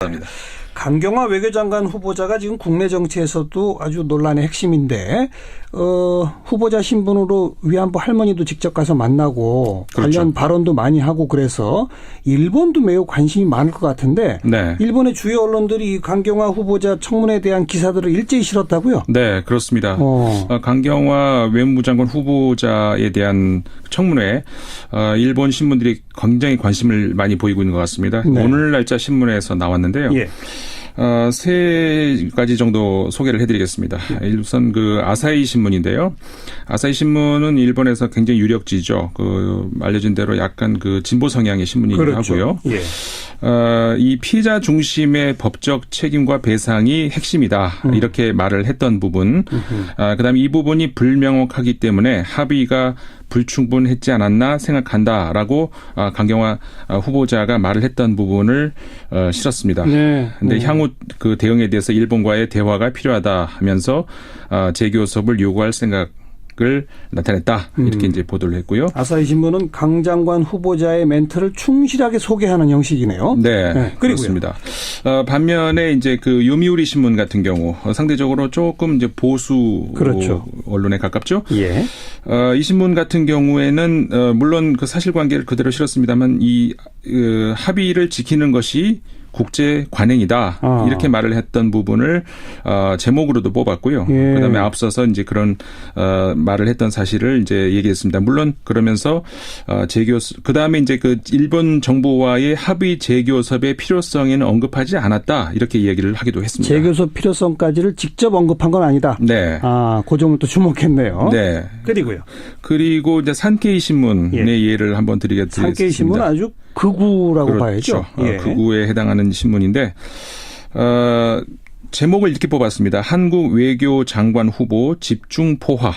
합니다. 강경화 외교장관 후보자가 지금 국내 정치에서도 아주 논란의 핵심인데 후보자 신분으로 위안부 할머니도 직접 가서 만나고 그렇죠. 관련 발언도 많이 하고 그래서 일본도 매우 관심이 많을 것 같은데 네. 일본의 주요 언론들이 이 강경화 후보자 청문회에 대한 기사들을 일제히 실었다고요? 네, 그렇습니다. 강경화 외무부 장관 후보자에 대한 청문회 일본 신문들이 굉장히 관심을 많이 보이고 있는 것 같습니다. 네. 오늘 날짜 신문에서 나왔는데요. 예. 세 가지 정도 소개를 해드리겠습니다. 우선 그 아사히 신문인데요. 아사히 신문은 일본에서 굉장히 유력지죠. 알려진 대로 약간 진보 성향의 신문이기도 그렇죠. 하고요. 예. 이 피해자 중심의 법적 책임과 배상이 핵심이다. 이렇게 말을 했던 부분. 그다음에 이 부분이 불명확하기 때문에 합의가 불충분했지 않았나 생각한다라고 강경화 후보자가 말을 했던 부분을 실었습니다. 그런데 향후 그 대응에 대해서 일본과의 대화가 필요하다 하면서 재교섭을 요구할 생각을 나타냈다. 이렇게 이제 보도를 했고요. 아사히 신문은 강 장관 후보자의 멘트를 충실하게 소개하는 형식이네요. 네, 그렇습니다. 반면에 이제 요미우리 신문 같은 경우 상대적으로 조금 이제 보수 그렇죠. 언론에 가깝죠. 예. 이 신문 같은 경우에는 물론 그 사실관계를 그대로 실었습니다만 이 합의를 지키는 것이 국제 관행이다. 이렇게 말을 했던 부분을 제목으로도 뽑았고요. 예. 그다음에 앞서서 이제 그런 말을 했던 사실을 이제 얘기했습니다. 물론 그러면서 재교섭 그다음에 이제 일본 정부와의 합의 재교섭의 필요성에는 언급하지 않았다. 이렇게 얘기를 하기도 했습니다. 재교섭 필요성까지를 직접 언급한 건 아니다. 네. 그 점을 또 주목했네요. 네. 그리고 이제 산케이 신문의 예를 한번 드리겠습니다. 산케이 신문은 아주 극우라고 그렇죠. 봐야죠. 예. 극우에 해당하는 신문인데 제목을 이렇게 뽑았습니다. 한국 외교장관 후보 집중 포화.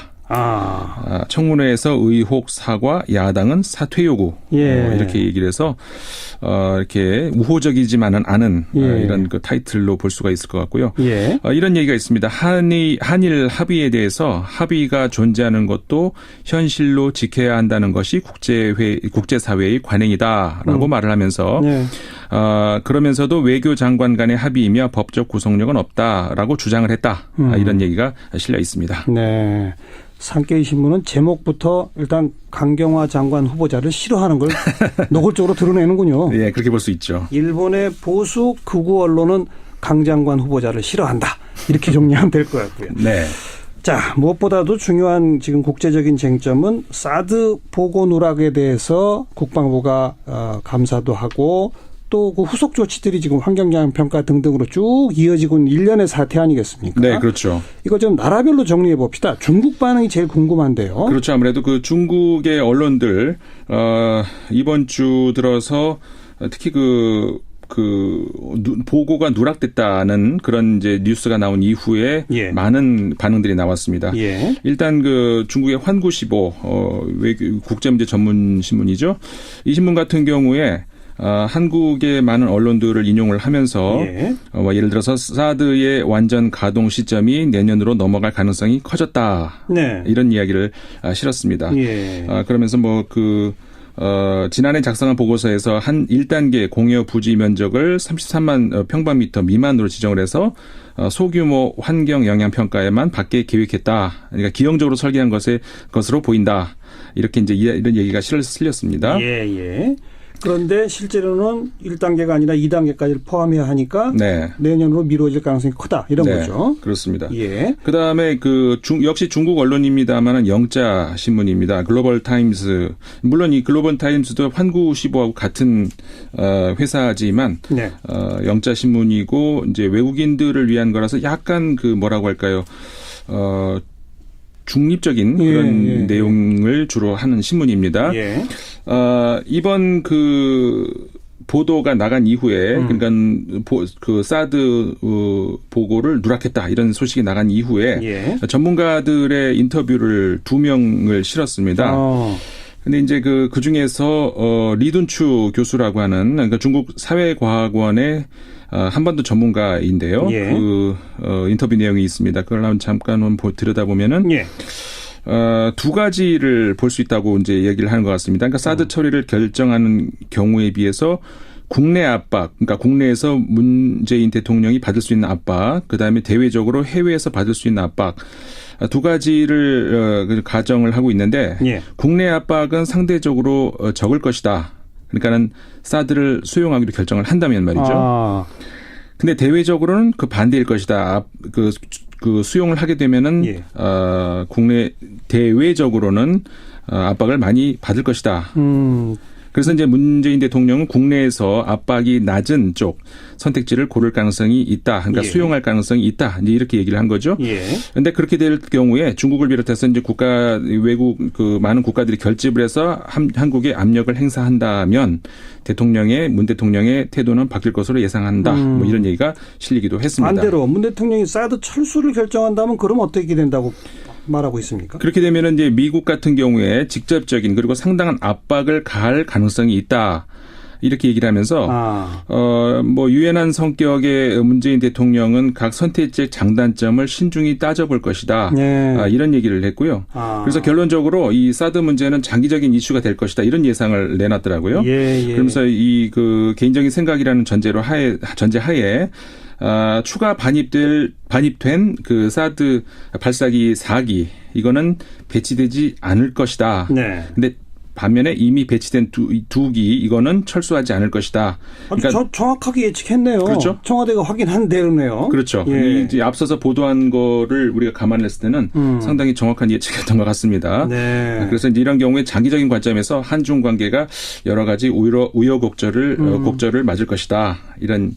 청문회에서 의혹 사과, 야당은 사퇴 요구. 이렇게 얘기를 해서 이렇게 우호적이지만은 않은 이런 타이틀로 볼 수가 있을 것 같고요. 이런 얘기가 있습니다. 한일 합의에 대해서 합의가 존재하는 것도 현실로 지켜야 한다는 것이 국제사회의 관행이다라고 말을 하면서 그러면서도 외교장관 간의 합의이며 법적 구속력은 없다라고 주장을 했다. 이런 얘기가 실려 있습니다. 네. 산케이 신문은 제목부터 일단 강경화 장관 후보자를 싫어하는 걸 노골적으로 드러내는군요. 네, 그렇게 볼 수 있죠. 일본의 보수 극우 언론은 강 장관 후보자를 싫어한다. 이렇게 정리하면 될 것 같고요. 네. 자, 무엇보다도 중요한 지금 국제적인 쟁점은 사드 보고 누락에 대해서 국방부가 감사도 하고 또 그 후속 조치들이 지금 환경영향 평가 등등으로 쭉 이어지고 있는 일련의 사태 아니겠습니까? 네, 그렇죠. 이거 좀 나라별로 정리해 봅시다. 중국 반응이 제일 궁금한데요. 그렇죠. 아무래도 중국의 언론들 이번 주 들어서 특히 보고가 누락됐다는 그런 이제 뉴스가 나온 이후에 많은 반응들이 나왔습니다. 일단 중국의 환구시보 국제문제 전문 신문이죠. 이 신문 같은 경우에 한국의 많은 언론들을 인용을 하면서 예를 들어서 사드의 완전 가동 시점이 내년으로 넘어갈 가능성이 커졌다. 이런 이야기를 실었습니다. 그러면서 지난해 작성한 보고서에서 한 1단계 공여 부지 면적을 33만 평방미터 미만으로 지정을 해서 소규모 환경 영향 평가에만 받게 계획했다. 그러니까 기형적으로 설계한 것으로 보인다. 이렇게 이제 이런 얘기가 실렸습니다. 그런데 실제로는 1단계가 아니라 2단계까지를 포함해야 하니까 내년으로 미뤄질 가능성이 크다. 이런 거죠. 그렇습니다. 그다음에 역시 중국 언론입니다만 영자 신문입니다. 글로벌 타임스. 물론 이 글로벌 타임스도 환구시보하고 같은 회사지만 영자 신문이고 이제 외국인들을 위한 거라서 약간 뭐라고 할까요? 중립적인 그런 내용을 주로 하는 신문입니다. 이번 보도가 나간 이후에 그러니까 사드 보고를 누락했다 이런 소식이 나간 이후에 전문가들의 인터뷰를 2명을 실었습니다. 근데 이제 그 중에서 리둔추 교수라고 하는 그러니까 중국 사회과학원의 한반도 전문가인데요. 인터뷰 내용이 있습니다. 그걸 한번 잠깐 들여다보면은 두 가지를 볼 수 있다고 이제 얘기를 하는 것 같습니다. 그러니까 사드 처리를 결정하는 경우에 비해서 국내 압박, 그러니까 국내에서 문재인 대통령이 받을 수 있는 압박, 그다음에 대외적으로 해외에서 받을 수 있는 압박, 두 가지를 가정을 하고 있는데 예. 국내 압박은 상대적으로 적을 것이다. 그러니까는 사드를 수용하기로 결정을 한다면 말이죠. 근데 대외적으로는 그 반대일 것이다. 그 수용을 하게 되면은 예. 국내 대외적으로는 압박을 많이 받을 것이다. 그래서 이제 문재인 대통령은 국내에서 압박이 낮은 쪽 선택지를 고를 가능성이 있다. 그러니까 예. 수용할 가능성이 있다. 이제 이렇게 얘기를 한 거죠. 그런데 그렇게 될 경우에 중국을 비롯해서 이제 외국 많은 국가들이 결집을 해서 한국에 압력을 행사한다면 문 대통령의 태도는 바뀔 것으로 예상한다. 뭐 이런 얘기가 실리기도 했습니다. 반대로 문 대통령이 사드 철수를 결정한다면 그럼 어떻게 된다고 말하고 있습니까? 그렇게 되면은 이제 미국 같은 경우에 직접적인 그리고 상당한 압박을 가할 가능성이 있다. 이렇게 얘기를 하면서 뭐 유연한 성격의 문재인 대통령은 각 선택지의 장단점을 신중히 따져볼 것이다. 네. 이런 얘기를 했고요. 그래서 결론적으로 이 사드 문제는 장기적인 이슈가 될 것이다. 이런 예상을 내놨더라고요. 예. 그러면서 이 개인적인 생각이라는 전제하에 추가 반입된 그 사드 발사기 4기 이거는 배치되지 않을 것이다. 네. 근데 반면에 이미 배치된 두 기 이거는 철수하지 않을 것이다. 그러니까 정확하게 예측했네요. 그렇죠. 청와대가 확인한 대로네요. 그렇죠. 예. 이제 앞서서 보도한 거를 우리가 감안했을 때는 상당히 정확한 예측이었던 것 같습니다. 네. 그래서 이제 이런 경우에 장기적인 관점에서 한중 관계가 여러 가지 우여곡절을 맞을 것이다. 이런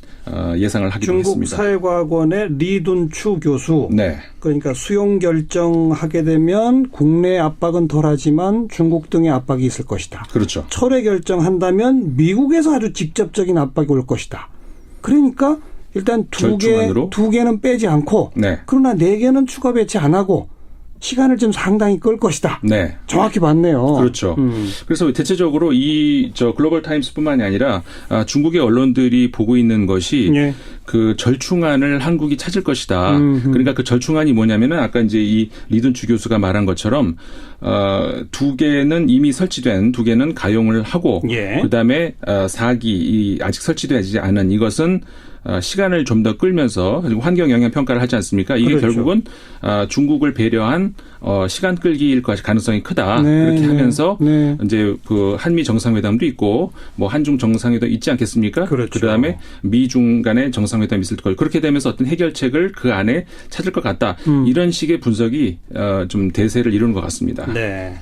예상을 하기도 했습니다. 중국 사회과학원의 리둔추 교수. 네. 그러니까 수용 결정하게 되면 국내 압박은 덜하지만 중국 등의 압박이 있을 것이다. 그렇죠. 철회 결정한다면 미국에서 아주 직접적인 압박이 올 것이다. 그러니까 일단 두 개는 빼지 않고 네. 그러나 4개는 추가 배치 안 하고 시간을 좀 상당히 끌 것이다. 네. 정확히 봤네요. 그렇죠. 그래서 대체적으로 글로벌 타임스뿐만이 아니라 중국의 언론들이 보고 있는 것이 네. 그 절충안을 한국이 찾을 것이다. 그러니까 그 절충안이 뭐냐면은 아까 이제 이 리둔추 교수가 말한 것처럼 2개는 이미 설치된 2개는 가용을 하고 예. 그다음에 4기 아직 설치되지 않은 이것은 시간을 좀 더 끌면서 그리고 환경 영향 평가를 하지 않습니까? 이게 그렇죠. 결국은 중국을 배려한 시간 끌기일 가능성이 크다. 네, 그렇게 하면서 네. 이제 그 한미 정상회담도 있고 뭐 한중 정상회담 있지 않겠습니까? 그렇죠. 그다음에 미중 간의 정상회담이 있을 거예요. 그렇게 되면서 어떤 해결책을 그 안에 찾을 것 같다. 이런 식의 분석이 좀 대세를 이루는 것 같습니다. 네.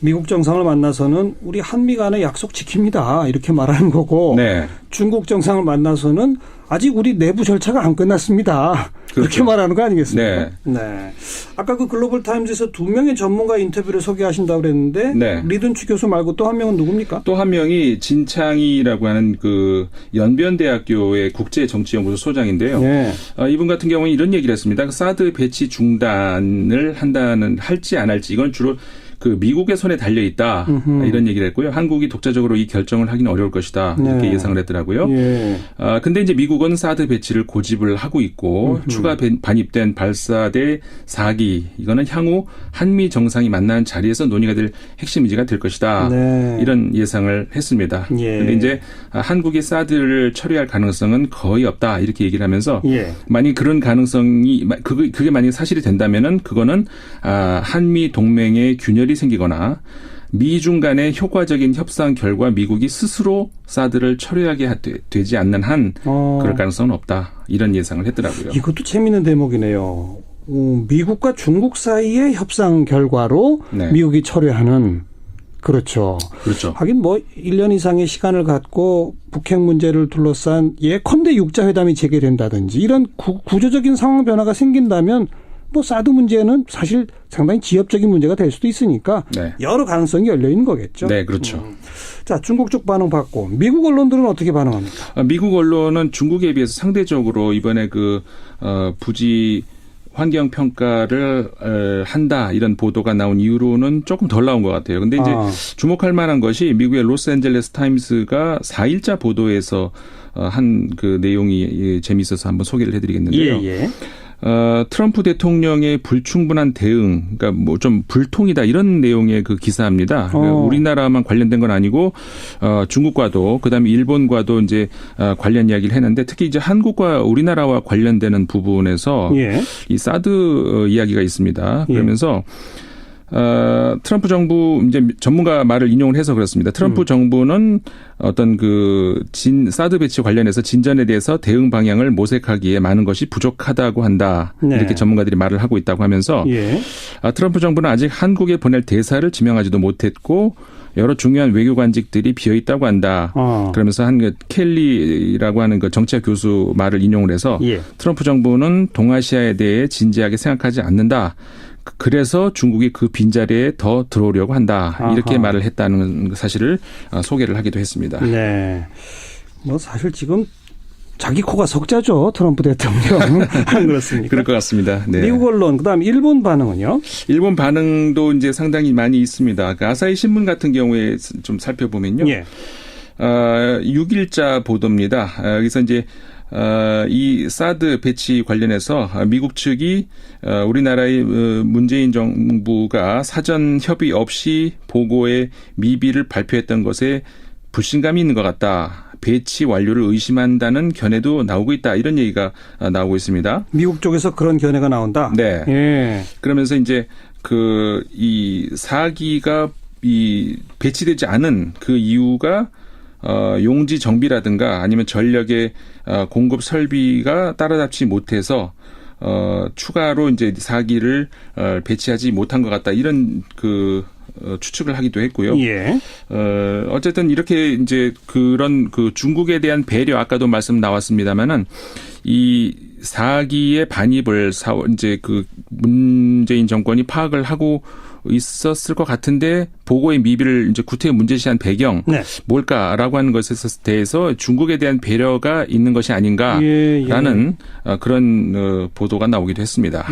미국 정상을 만나서는 우리 한미 간의 약속 지킵니다. 이렇게 말하는 거고 네. 중국 정상을 만나서는 아직 우리 내부 절차가 안 끝났습니다. 그렇죠. 그렇게 말하는 거 아니겠습니까? 네. 네. 아까 그 글로벌 타임즈에서 2명의 전문가 인터뷰를 소개하신다고 그랬는데 네. 리둔추 교수 말고 또 한 명은 누굽니까? 또 한 명이 진창희라고 하는 그 연변대학교의 국제정치연구소 소장인데요. 네. 이분 같은 경우는 이런 얘기를 했습니다. 사드 배치 중단을 할지 안 할지 이건 주로 그 미국의 손에 달려 있다 이런 얘기를 했고요. 한국이 독자적으로 이 결정을 하기는 어려울 것이다 이렇게 네. 예상을 했더라고요. 예. 근데 이제 미국은 사드 배치를 고집을 하고 있고 추가 반입된 발사대 4기 이거는 향후 한미 정상이 만나는 자리에서 논의가 될 핵심 의제가 될 것이다. 네. 이런 예상을 했습니다. 그런데 예. 이제 한국이 사드를 처리할 가능성은 거의 없다 이렇게 얘기를 하면서 예. 만약 그런 가능성이 그게 만약 사실이 된다면은 그거는 한미 동맹의 균열이 생기거나 미중 간의 효과적인 협상 결과 미국이 스스로 사드를 처리하게 되지 않는 한 그럴 가능성은 없다. 이런 예상을 했더라고요. 이것도 재미있는 대목이네요. 미국과 중국 사이의 협상 결과로 네. 미국이 처리하는 그렇죠. 하긴 뭐 1년 이상의 시간을 갖고 북핵 문제를 둘러싼 예컨대 육자회담이 재개된다든지 이런 구조적인 상황 변화가 생긴다면 뭐 사드 문제는 사실 상당히 지역적인 문제가 될 수도 있으니까 네. 여러 가능성이 열려 있는 거겠죠. 네, 그렇죠. 자, 중국 쪽 반응 봤고 미국 언론들은 어떻게 반응합니까? 미국 언론은 중국에 비해서 상대적으로 이번에 부지 환경 평가를 한다 이런 보도가 나온 이후로는 조금 덜 나온 것 같아요. 근데 이제 주목할 만한 것이 미국의 로스앤젤레스 타임스가 4일자 보도에서 한 그 내용이 재미있어서 한번 소개를 해드리겠는데요. 예. 트럼프 대통령의 불충분한 대응, 그러니까 뭐 좀 불통이다 이런 내용의 그 기사입니다. 그러니까 우리나라만 관련된 건 아니고 중국과도 그다음에 일본과도 이제 관련 이야기를 했는데 특히 이제 한국과 우리나라와 관련되는 부분에서 이 사드 이야기가 있습니다. 그러면서 트럼프 정부 이제 전문가 말을 인용을 해서 그렇습니다. 트럼프 정부는 어떤 그 사드 배치 관련해서 진전에 대해서 대응 방향을 모색하기에 많은 것이 부족하다고 한다. 이렇게 전문가들이 말을 하고 있다고 하면서 트럼프 정부는 아직 한국에 보낼 대사를 지명하지도 못했고 여러 중요한 외교관직들이 비어 있다고 한다. 그러면서 한 켈리라고 하는 그 정치학 교수 말을 인용을 해서 트럼프 정부는 동아시아에 대해 진지하게 생각하지 않는다. 그래서 중국이 그 빈자리에 더 들어오려고 한다. 이렇게 말을 했다는 사실을 소개를 하기도 했습니다. 네. 뭐 사실 지금 자기 코가 석자죠. 트럼프 대통령. 안 그렇습니까? 그럴 것 같습니다. 네. 미국 언론, 그다음 일본 반응은요? 일본 반응도 이제 상당히 많이 있습니다. 그 아사히 신문 같은 경우에 좀 살펴보면요. 6일자 보도입니다. 여기서 이제 이 사드 배치 관련해서 미국 측이 우리나라의 문재인 정부가 사전 협의 없이 보고에 미비를 발표했던 것에 불신감이 있는 것 같다. 배치 완료를 의심한다는 견해도 나오고 있다. 이런 얘기가 나오고 있습니다. 미국 쪽에서 그런 견해가 나온다? 네. 그러면서 이제 이 4기가 배치되지 않은 그 이유가 용지 정비라든가 아니면 전력의 공급 설비가 따라잡지 못해서 추가로 이제 4기를 배치하지 못한 것 같다. 이런 추측을 하기도 했고요. 어쨌든 이렇게 이제 그런 중국에 대한 배려 아까도 말씀 나왔습니다만은 이 4기의 반입을 이제 문재인 정권이 파악을 하고 있었을 것 같은데 보고의 미비를 이제 구태여 문제시한 배경 뭘까라고 하는 것에 대해서 중국에 대한 배려가 있는 것이 아닌가라는 그런 보도가 나오기도 했습니다.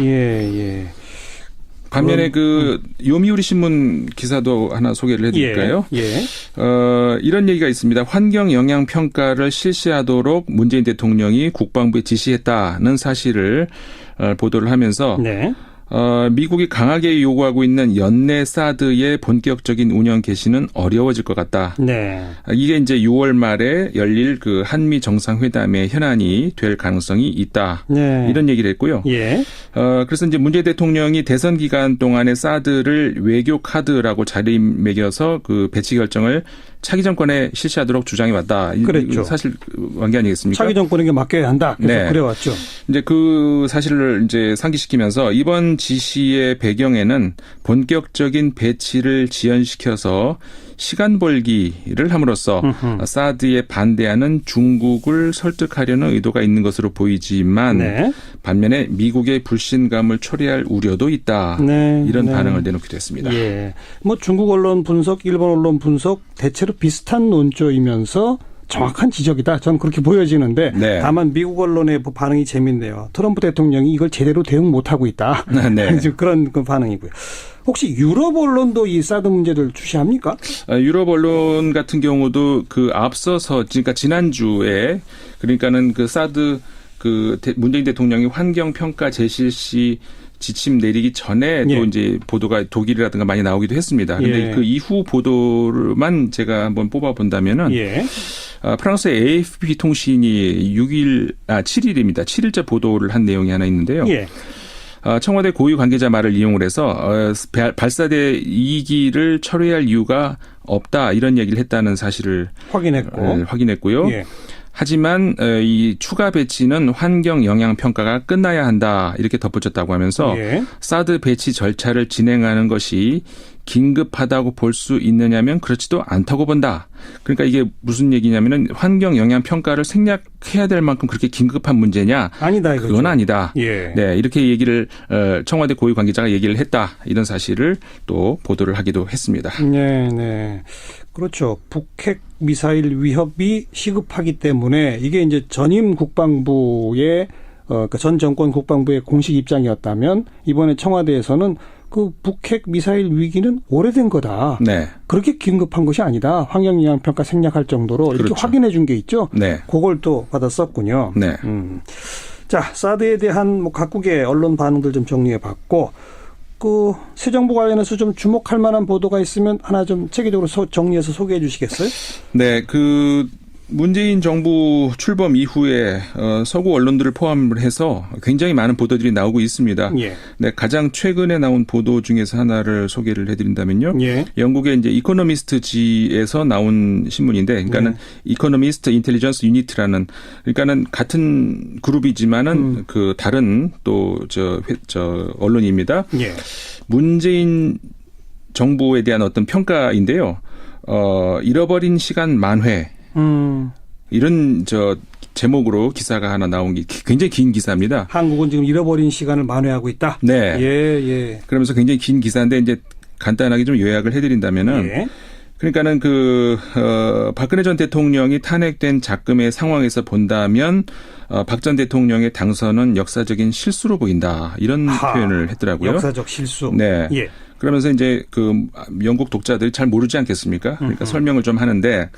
반면에 요미우리 신문 기사도 하나 소개를 해드릴까요? 이런 얘기가 있습니다. 환경 영향 평가를 실시하도록 문재인 대통령이 국방부에 지시했다는 사실을 보도를 하면서 미국이 강하게 요구하고 있는 연내 사드의 본격적인 운영 개시는 어려워질 것 같다. 이게 이제 6월 말에 열릴 그 한미 정상회담의 현안이 될 가능성이 있다. 이런 얘기를 했고요. 그래서 이제 문재인 대통령이 대선 기간 동안에 사드를 외교 카드라고 자리매겨서 그 배치 결정을 차기 정권에 실시하도록 주장해 왔다. 그랬죠. 사실 관계 아니겠습니까? 차기 정권에게 맡겨야 한다. 계속 그래왔죠. 이제 그 사실을 이제 상기시키면서 이번 지시의 배경에는 본격적인 배치를 지연시켜서 시간 벌기를 함으로써 사드에 반대하는 중국을 설득하려는 의도가 있는 것으로 보이지만 반면에 미국의 불신감을 초래할 우려도 있다. 이런 반응을 내놓기도 했습니다. 뭐 중국 언론 분석, 일본 언론 분석 대체로 비슷한 논조이면서 정확한 지적이다. 저는 그렇게 보여지는데 다만 미국 언론의 반응이 재밌네요. 트럼프 대통령이 이걸 제대로 대응 못하고 있다. 그런 반응이고요. 혹시 유럽 언론도 이 사드 문제를 주시합니까? 유럽 언론 같은 경우도 앞서서 그러니까 지난주에 그러니까는 사드 문재인 대통령이 환경 평가 재실시 지침 내리기 전에 또 이제 보도가 독일이라든가 많이 나오기도 했습니다. 그런데 그 이후 보도만 제가 한번 뽑아 본다면은 프랑스의 AFP 통신이 7일입니다. 7일째 보도를 한 내용이 하나 있는데요. 청와대 고위 관계자 말을 이용을 해서 발사대 2기를 철회할 이유가 없다 이런 얘기를 했다는 사실을 확인했고요. 하지만 이 추가 배치는 환경 영향 평가가 끝나야 한다 이렇게 덧붙였다고 하면서 사드 배치 절차를 진행하는 것이 긴급하다고 볼 수 있느냐면 그렇지도 않다고 본다. 그러니까 이게 무슨 얘기냐면은 환경 영향 평가를 생략해야 될 만큼 그렇게 긴급한 문제냐? 아니다 이거죠. 그건 아니다. 이렇게 얘기를 청와대 고위 관계자가 얘기를 했다. 이런 사실을 또 보도를 하기도 했습니다. 그렇죠. 북핵 미사일 위협이 시급하기 때문에 이게 이제 전임 국방부의 전 정권 국방부의 공식 입장이었다면 이번에 청와대에서는 그 북핵 미사일 위기는 오래된 거다. 그렇게 긴급한 것이 아니다. 환경영향평가 생략할 정도로 이렇게 확인해 준 게 있죠. 그걸 또 받았었군요. 자, 사드에 대한 뭐 각국의 언론 반응들 좀 정리해 봤고, 그 새 정부 관련해서 좀 주목할 만한 보도가 있으면 하나 좀 체계적으로 정리해서 소개해 주시겠어요? 네, 문재인 정부 출범 이후에 서구 언론들을 포함을 해서 굉장히 많은 보도들이 나오고 있습니다. 예. 네, 가장 최근에 나온 보도 중에서 하나를 소개를 해드린다면요. 예. 영국의 이제 이코노미스트지에서 나온 신문인데, 그러니까는 이코노미스트 인텔리전스 유니트라는, 그러니까는 같은 그룹이지만은 그 다른 또 저 언론입니다. 예. 문재인 정부에 대한 어떤 평가인데요. 잃어버린 시간 만회. 이런 제목으로 기사가 하나 나온 게 굉장히 긴 기사입니다. 한국은 지금 잃어버린 시간을 만회하고 있다. 네. 예. 그러면서 굉장히 긴 기사인데 이제 간단하게 좀 요약을 해드린다면은, 예. 그러니까는 박근혜 전 대통령이 탄핵된 작금의 상황에서 본다면 박 전 대통령의 당선은 역사적인 실수로 보인다, 이런 표현을 했더라고요. 역사적 실수. 네. 예. 그러면서 이제 영국 독자들이 잘 모르지 않겠습니까? 그러니까 설명을 좀 하는데.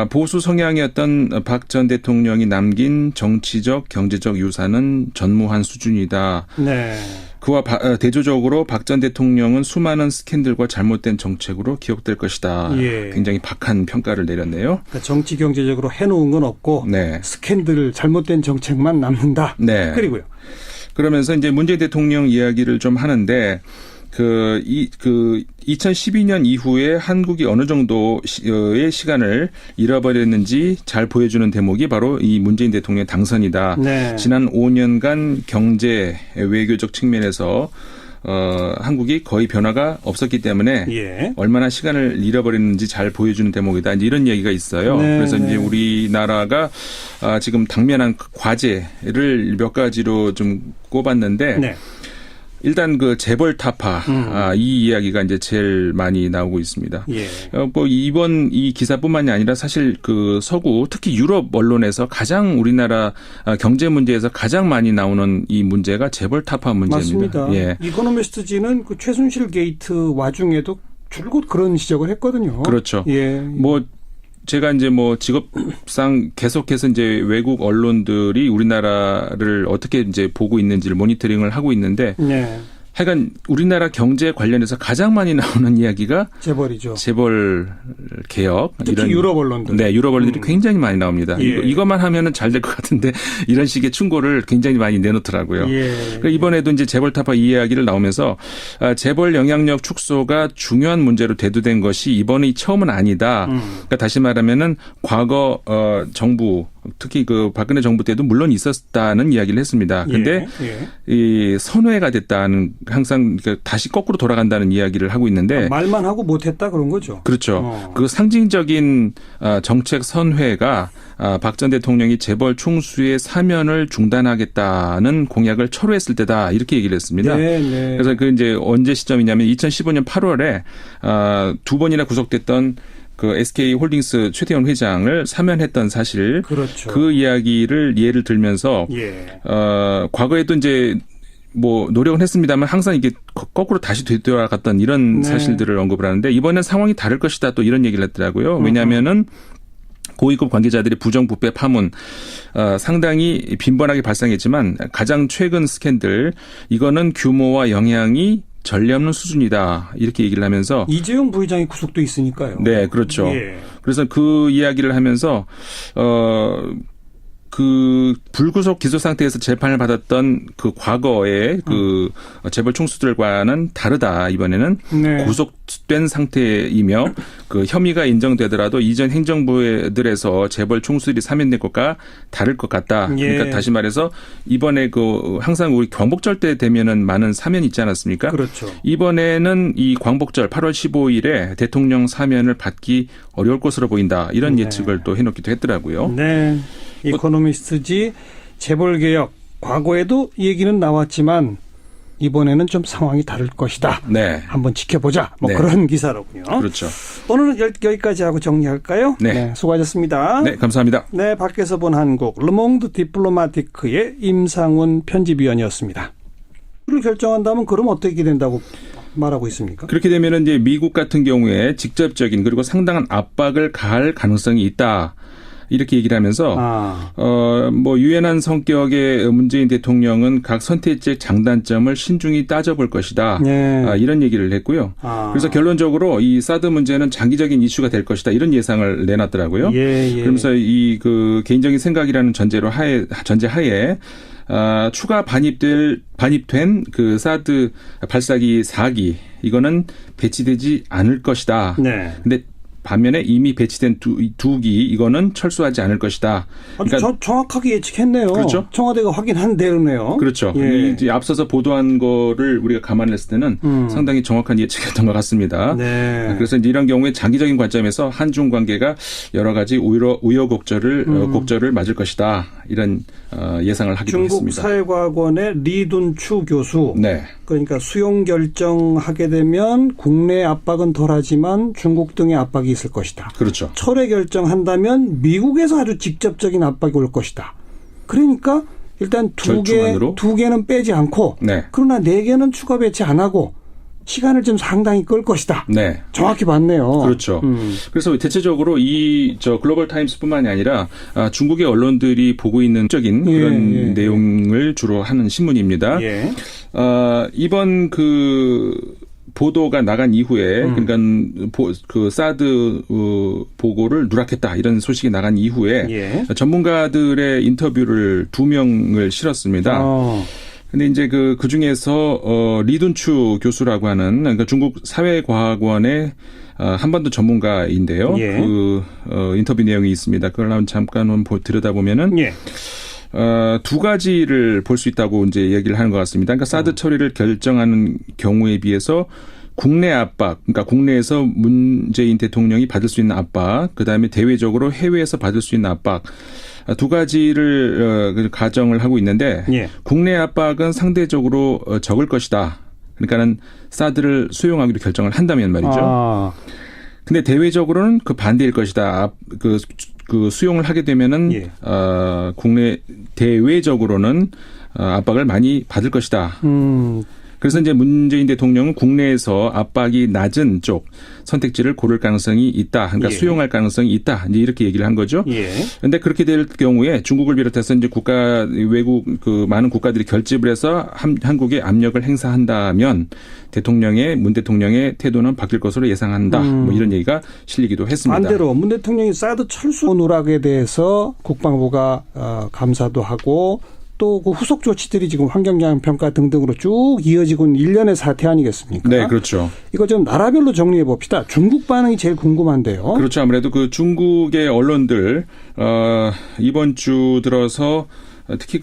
보수 성향이었던 박 전 대통령이 남긴 정치적, 경제적 유산은 전무한 수준이다. 네. 그와 대조적으로 박 전 대통령은 수많은 스캔들과 잘못된 정책으로 기억될 것이다. 예. 굉장히 박한 평가를 내렸네요. 그러니까 정치, 경제적으로 해놓은 건 없고, 네. 스캔들, 잘못된 정책만 남는다. 네. 그리고요. 그러면서 이제 문재인 대통령 이야기를 좀 하는데, 2012년 이후에 한국이 어느 정도의 시간을 잃어버렸는지 잘 보여주는 대목이 바로 이 문재인 대통령의 당선이다. 네. 지난 5년간 경제 외교적 측면에서 한국이 거의 변화가 없었기 때문에 예. 얼마나 시간을 잃어버렸는지 잘 보여주는 대목이다. 이제 이런 얘기가 있어요. 네. 그래서 이제 우리나라가 지금 당면한 과제를 몇 가지로 좀 꼽았는데. 네. 일단 재벌 타파, 이 이야기가 이제 제일 많이 나오고 있습니다. 예. 이번 이 기사뿐만이 아니라 사실 서구, 특히 유럽 언론에서 가장 우리나라 경제 문제에서 가장 많이 나오는 이 문제가 재벌 타파 문제입니다. 맞습니다. 예. 이코노미스트지는 최순실 게이트 와중에도 줄곧 그런 지적을 했거든요. 그렇죠. 예. 제가 이제 직업상 계속해서 이제 외국 언론들이 우리나라를 어떻게 이제 보고 있는지를 모니터링을 하고 있는데, 네. 하여간 우리나라 경제 관련해서 가장 많이 나오는 이야기가 재벌이죠. 재벌 개혁. 특히 이런 유럽 언론들. 네, 유럽 언론들이 굉장히 많이 나옵니다. 예. 이것만 하면은 잘 될 것 같은데 이런 식의 충고를 굉장히 많이 내놓더라고요. 예. 그러니까 이번에도 이제 재벌 타파 이야기를 나오면서 재벌 영향력 축소가 중요한 문제로 대두된 것이 이번이 처음은 아니다. 그러니까 다시 말하면은 과거 정부, 특히 박근혜 정부 때도 물론 있었다는 이야기를 했습니다. 그런데 이 선회가 됐다는, 항상 다시 거꾸로 돌아간다는 이야기를 하고 있는데, 말만 하고 못했다 그런 거죠. 그렇죠. 그 상징적인 정책 선회가 박 전 대통령이 재벌 총수의 사면을 중단하겠다는 공약을 철회했을 때다, 이렇게 얘기를 했습니다. 네. 그래서 이제 언제 시점이냐면 2015년 8월에 두 번이나 구속됐던 SK홀딩스 최태원 회장을 사면했던 사실, 그렇죠. 그 이야기를 예를 들면서 예. 과거에도 이제 노력은 했습니다만 항상 이게 거꾸로 다시 되돌아갔던 이런 네. 사실들을 언급을 하는데, 이번엔 상황이 다를 것이다, 또 이런 얘기를 했더라고요. 왜냐하면은 고위급 관계자들의 부정부패 파문 상당히 빈번하게 발생했지만 가장 최근 스캔들, 이거는 규모와 영향이 전례 없는 수준이다, 이렇게 얘기를 하면서. 이재용 부회장이 구속돼 있으니까요. 네, 그렇죠. 예. 그래서 그 이야기를 하면서 불구속 기소 상태에서 재판을 받았던 과거의 재벌 총수들과는 다르다, 이번에는. 네. 구속된 상태이며 혐의가 인정되더라도 이전 행정부들에서 재벌 총수들이 사면된 것과 다를 것 같다. 예. 그러니까 다시 말해서 이번에 항상 우리 광복절 때 되면은 많은 사면이 있지 않았습니까? 그렇죠. 이번에는 이 광복절 8월 15일에 대통령 사면을 받기 어려울 것으로 보인다, 이런 네. 예측을 또 해놓기도 했더라고요. 네. 이코노미스트지 재벌개혁, 과거에도 얘기는 나왔지만 이번에는 좀 상황이 다를 것이다. 네. 한번 지켜보자. 네. 그런 기사로군요. 그렇죠. 오늘은 여기까지 하고 정리할까요? 네. 네. 수고하셨습니다. 네, 감사합니다. 네, 밖에서 본 한국 르몽드 디플로마티크의 임상훈 편집위원이었습니다. 를 결정한다면 그럼 어떻게 된다고 말하고 있습니까? 그렇게 되면 이제 미국 같은 경우에 직접적인, 그리고 상당한 압박을 가할 가능성이 있다. 이렇게 얘기를 하면서 뭐 유연한 성격의 문재인 대통령은 각 선택지의 장단점을 신중히 따져볼 것이다. 이런 얘기를 했고요. 그래서 결론적으로 이 사드 문제는 장기적인 이슈가 될 것이다. 이런 예상을 내놨더라고요. 그러면서 이 그 개인적인 생각이라는 전제 하에 추가 반입된 그 사드 발사기 4기 이거는 배치되지 않을 것이다. 근데 반면에 이미 배치된 두 기 이거는 철수하지 않을 것이다. 그러니까 정확하게 예측했네요. 그렇죠. 청와대가 확인한 대로네요. 그렇죠. 이제 앞서서 보도한 거를 우리가 감안했을 때는 상당히 정확한 예측이었던 것 같습니다. 그래서 이제 이런 경우에 장기적인 관점에서 한중 관계가 여러 가지 우여곡절을 맞을 것이다. 이런 예상을 하기도 중국 했습니다. 중국 사회과학원의 리둔추 교수. 그러니까 수용 결정하게 되면 국내 압박은 덜하지만 중국 등의 압박이 있을 것이다. 그렇죠. 철회 결정한다면 미국에서 아주 직접적인 압박이 올 것이다. 그러니까 일단 두 개는 빼지 않고 그러나 4개는 추가 배치 안 하고 시간을 좀 상당히 끌 것이다. 정확히 맞네요. 그렇죠. 그래서 대체적으로 글로벌 타임스뿐만이 아니라 중국의 언론들이 보고 있는 적인 그런 내용을 주로 하는 신문입니다. 이번 보도가 나간 이후에 그러니까 그 사드 보고를 누락했다 이런 소식이 나간 이후에 전문가들의 인터뷰를 2명을 실었습니다. 근데 이제 그 중에서 리둔추 교수라고 하는 그러니까 중국 사회과학원의 한반도 전문가인데요. 인터뷰 내용이 있습니다. 그걸 한번 잠깐 들여다보면은. 두 가지를 볼 수 있다고 이제 얘기를 하는 것 같습니다. 그러니까 사드 처리를 결정하는 경우에 비해서 국내 압박, 그러니까 국내에서 문재인 대통령이 받을 수 있는 압박, 그다음에 대외적으로 해외에서 받을 수 있는 압박, 두 가지를 가정을 하고 있는데 국내 압박은 상대적으로 적을 것이다. 그러니까는 사드를 수용하기로 결정을 한다면 말이죠. 근데 대외적으로는 그 반대일 것이다. 그 수용을 하게 되면은 국내 대외적으로는 압박을 많이 받을 것이다. 그래서 이제 문재인 대통령은 국내에서 압박이 낮은 쪽 선택지를 고를 가능성이 있다. 그러니까 수용할 가능성이 있다. 이제 이렇게 얘기를 한 거죠. 그런데 그렇게 될 경우에 중국을 비롯해서 이제 외국 많은 국가들이 결집을 해서 한국에 압력을 행사한다면 문 대통령의 태도는 바뀔 것으로 예상한다. 뭐 이런 얘기가 실리기도 했습니다. 반대로 문 대통령이 사드 철수 누락에 대해서 국방부가 감사도 하고 또 그 후속 조치들이 지금 환경영향 평가 등등으로 쭉 이어지고 있는 일련의 사태 아니겠습니까? 네, 그렇죠. 이거 좀 나라별로 정리해 봅시다. 중국 반응이 제일 궁금한데요. 그렇죠. 아무래도 그 중국의 언론들 이번 주 들어서 특히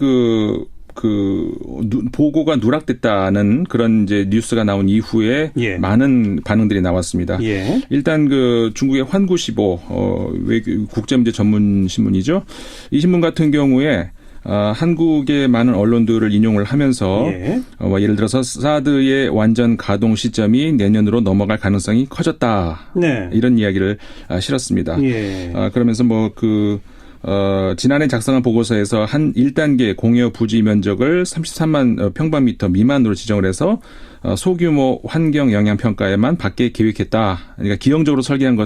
보고가 누락됐다는 그런 이제 뉴스가 나온 이후에 많은 반응들이 나왔습니다. 일단 중국의 환구시보 국제문제 전문 신문이죠. 이 신문 같은 경우에 한국의 많은 언론들을 인용을 하면서 예를 들어서 사드의 완전 가동 시점이 내년으로 넘어갈 가능성이 커졌다. 이런 이야기를 실었습니다. 그러면서 지난해 작성한 보고서에서 한 1단계 공여 부지 면적을 33만 평방미터 미만으로 지정을 해서 소규모 환경 영향 평가에만 받게 계획했다. 그러니까 기형적으로 설계한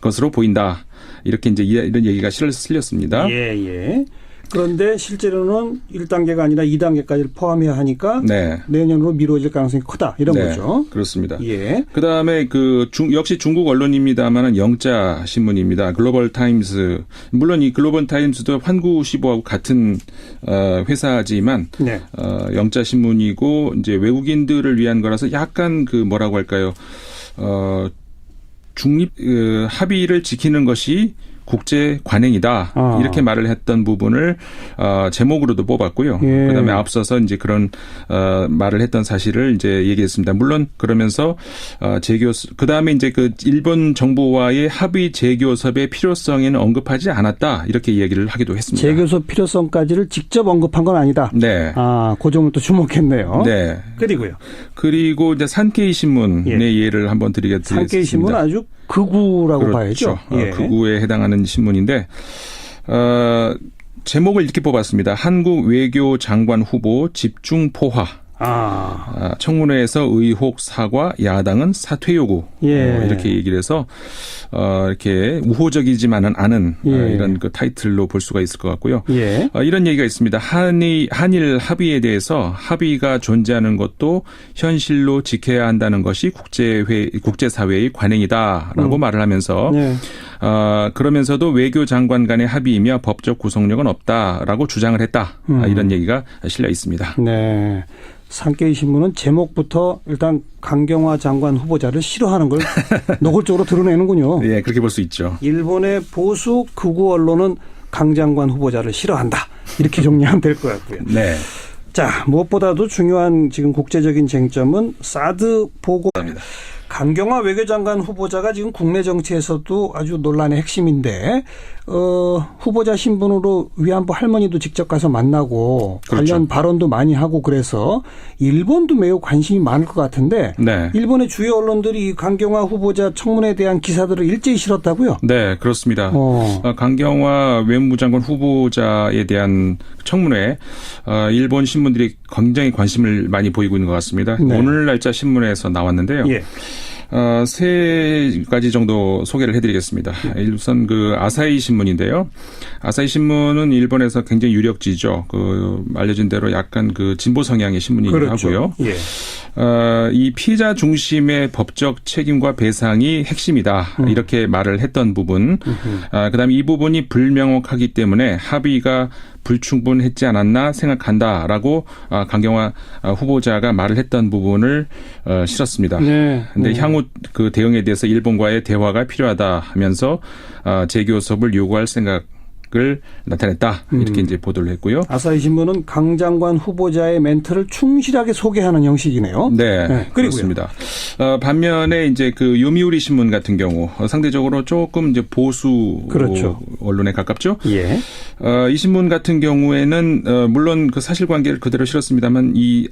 것으로 보인다. 이렇게 이제 이런 얘기가 실렸습니다. 그런데 실제로는 1단계가 아니라 2단계까지를 포함해야 하니까 내년으로 미뤄질 가능성이 크다. 이런 거죠. 그렇습니다. 그다음에 역시 중국 언론입니다만은 영자 신문입니다. 글로벌 타임스. 물론 이 글로벌 타임스도 환구시보하고 같은 회사지만 영자 신문이고 이제 외국인들을 위한 거라서 약간 뭐라고 할까요? 중립 합의를 지키는 것이 국제 관행이다. 이렇게 말을 했던 부분을 제목으로도 뽑았고요. 그다음에 앞서서 이제 그런 말을 했던 사실을 이제 얘기했습니다. 물론 그러면서 그다음에 이제 일본 정부와의 합의 재교섭의 필요성에는 언급하지 않았다. 이렇게 이야기를 하기도 했습니다. 재교섭 필요성까지를 직접 언급한 건 아니다. 그 점을 또 주목했네요. 그리고 이제 산케이 신문의 예를 한번 드리겠습니다. 산케이 신문 아주 극우라고 봐야죠. 극우에 해당하는 신문인데 제목을 이렇게 뽑았습니다. 한국 외교장관 후보 집중 포화. 청문회에서 의혹 사과, 야당은 사퇴 요구. 이렇게 얘기를 해서 이렇게 우호적이지만은 않은 이런 그 타이틀로 볼 수가 있을 것 같고요. 이런 얘기가 있습니다. 한일 합의에 대해서 합의가 존재하는 것도 현실로 지켜야 한다는 것이 국제사회의 관행이다라고 말을 하면서 그러면서도 외교장관 간의 합의이며 법적 구속력은 없다라고 주장을 했다. 이런 얘기가 실려 있습니다. 네. 산케이 신문은 제목부터 일단 강경화 장관 후보자를 싫어하는 걸 노골적으로 드러내는군요. 예, 그렇게 볼 수 있죠. 일본의 보수 극우 언론은 강 장관 후보자를 싫어한다. 이렇게 정리하면 될 것 같고요. 네. 자, 무엇보다도 중요한 지금 국제적인 쟁점은 사드 보고입니다. 강경화 외교장관 후보자가 지금 국내 정치에서도 아주 논란의 핵심인데 후보자 신분으로 위안부 할머니도 직접 가서 만나고 그렇죠. 관련 발언도 많이 하고 그래서 일본도 매우 관심이 많을 것 같은데 일본의 주요 언론들이 강경화 후보자 청문회에 대한 기사들을 일제히 실었다고요? 네, 그렇습니다. 강경화 외무장관 후보자에 대한 청문회 일본 신문들이 굉장히 관심을 많이 보이고 있는 것 같습니다. 오늘 날짜 신문에서 나왔는데요. 세 가지 정도 소개를 해드리겠습니다. 우선 그 아사히 신문인데요. 아사히 신문은 일본에서 굉장히 유력지죠. 그 알려진 대로 약간 그 진보 성향의 신문이기도 하고요. 이 피해자 중심의 법적 책임과 배상이 핵심이다. 이렇게 말을 했던 부분. 그다음에 이 부분이 불명확하기 때문에 합의가 불충분했지 않았나 생각한다라고 강경화 후보자가 말을 했던 부분을 실었습니다. 그런데 향후 그 대응에 대해서 일본과의 대화가 필요하다 하면서 재교섭을 요구할 생각을 나타냈다. 이렇게 이제 보도를 했고요. 아사히 신문은 강 장관 후보자의 멘트를 충실하게 소개하는 형식이네요. 네, 그렇습니다. 반면에 이제 그 요미우리 신문 같은 경우 상대적으로 조금 이제 보수 언론에 가깝죠. 이 신문 같은 경우에는 물론 그 사실관계를 그대로 실었습니다만 이